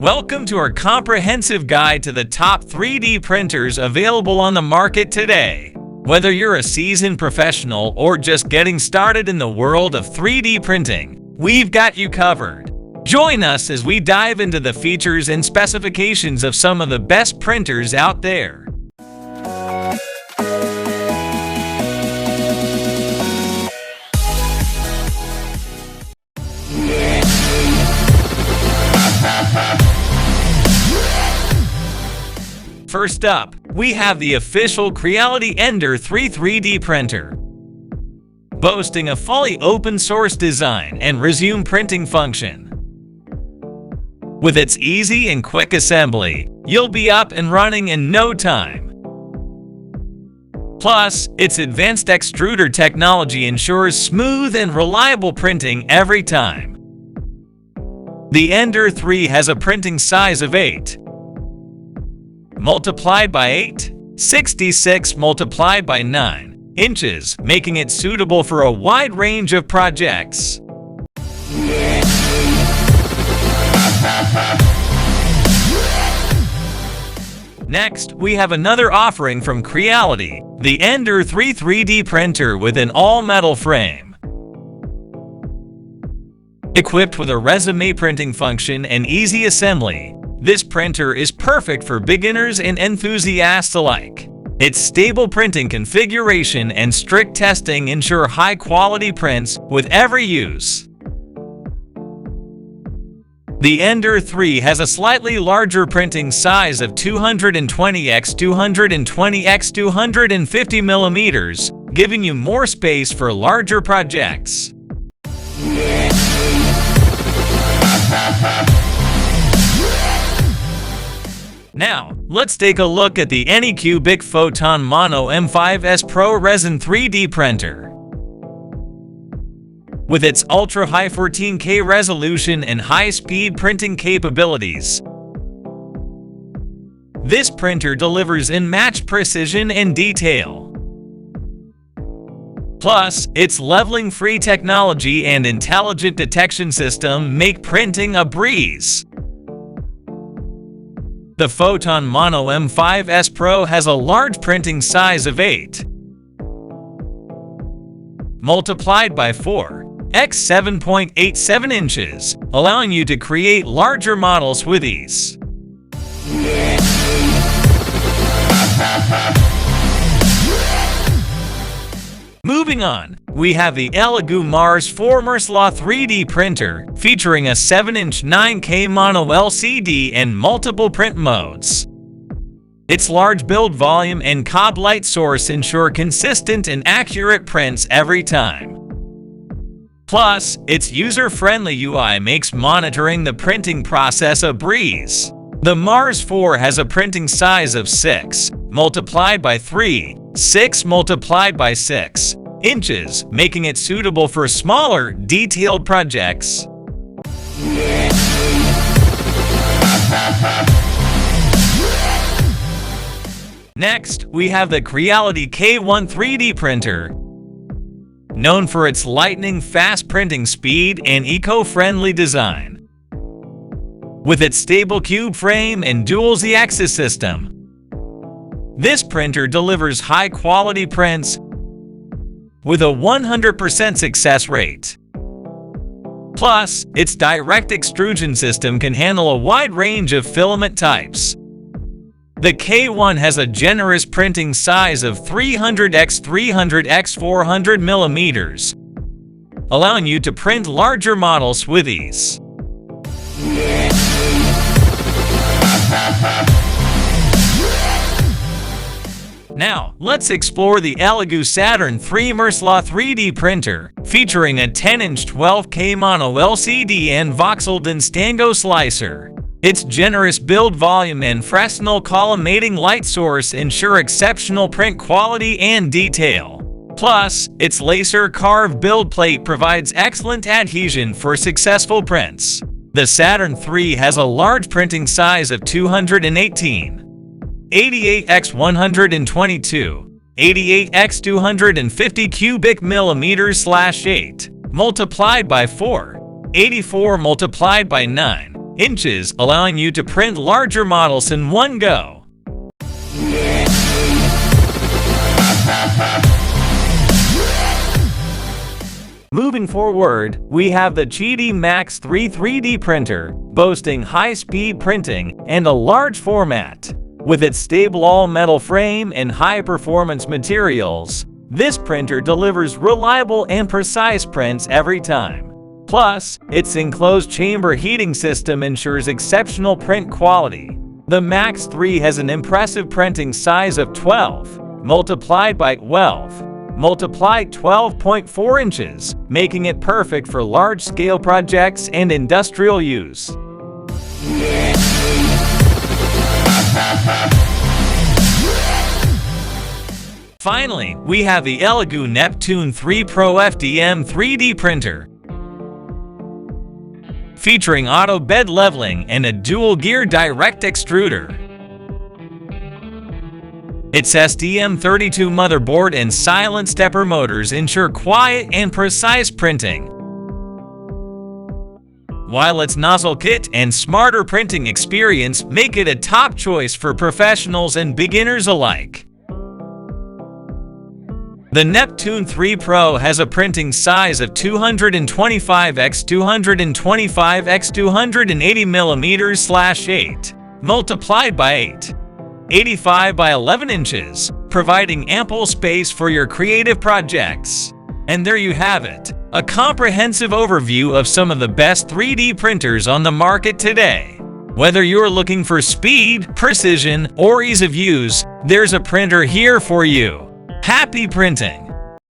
Welcome to our comprehensive guide to the top 3D printers available on the market today. Whether you're a seasoned professional or just getting started in the world of 3D printing, we've got you covered. Join us as we dive into the features and specifications of some of the best printers out there. First up, we have the official Creality Ender 3D printer. Boasting a fully open-source design and resume printing function. With its easy and quick assembly, you'll be up and running in no time. Plus, its advanced extruder technology ensures smooth and reliable printing every time. The Ender 3 has a printing size of 8 multiplied by 8, 66 multiplied by 9 inches, making it suitable for a wide range of projects. Next, we have another offering from Creality, the Ender 3 3D printer with an all-metal frame. Equipped with a resume printing function and easy assembly, this printer is perfect for beginners and enthusiasts alike. Its stable printing configuration and strict testing ensure high-quality prints with every use. The Ender 3 has a slightly larger printing size of 220x 220x 250 millimeters, giving you more space for larger projects. Now, let's take a look at the ANYCUBIC Photon Mono M5S Pro Resin 3D printer. With its ultra-high 14K resolution and high-speed printing capabilities, this printer delivers unmatched precision and detail. Plus, its leveling-free technology and intelligent detection system make printing a breeze. The Photon Mono M5S Pro has a large printing size of 8 multiplied by 4 x 7.87 inches, allowing you to create larger models with ease. Moving on, we have the ELEGOO Mars 4 Merslaw 3D printer, featuring a 7-inch 9K mono LCD and multiple print modes. Its large build volume and cob light source ensure consistent and accurate prints every time. Plus, its user-friendly UI makes monitoring the printing process a breeze. The Mars 4 has a printing size of 6 multiplied by 3, 6 multiplied by 6 inches, making it suitable for smaller, detailed projects. Next, we have the Creality K1 3D printer. Known for its lightning-fast printing speed and eco-friendly design. With its stable cube frame and dual Z-axis system, this printer delivers high-quality prints with a 100% success rate. Plus, its direct extrusion system can handle a wide range of filament types. The K1 has a generous printing size of 300x 300x 400 millimeters, allowing you to print larger models with ease. Now, let's explore the ELEGOO Saturn III Merslaw 3D printer, featuring a 10-inch 12K mono LCD and voxel Stango slicer. Its generous build volume and Fresnel collimating light source ensure exceptional print quality and detail. Plus, its laser carved build plate provides excellent adhesion for successful prints. The Saturn III has a large printing size of 218, 88x 122, 88x 250 cubic millimeters / 8, multiplied by 4, 84 multiplied by 9 inches, allowing you to print larger models in one go. Moving forward, we have the QIDI Max 3 3D printer, boasting high-speed printing and a large format. With its stable all-metal frame and high-performance materials, this printer delivers reliable and precise prints every time. Plus, its enclosed chamber heating system ensures exceptional print quality. The Max 3 has an impressive printing size of 12 multiplied by 12 multiplied 12.4 inches, making it perfect for large-scale projects and industrial use. Finally, we have the ELEGOO Neptune 3 Pro FDM 3D printer. Featuring auto bed leveling and a dual-gear direct extruder. Its STM32 motherboard and silent stepper motors ensure quiet and precise printing, while its nozzle kit and smarter printing experience make it a top choice for professionals and beginners alike. The Neptune 3 Pro has a printing size of 225 x 225 x 280 mm/8 multiplied by 8. 85 by 11 inches, providing ample space for your creative projects. And there you have it, a comprehensive overview of some of the best 3D printers on the market today. Whether you're looking for speed, precision, or ease of use, there's a printer here for you. Happy printing!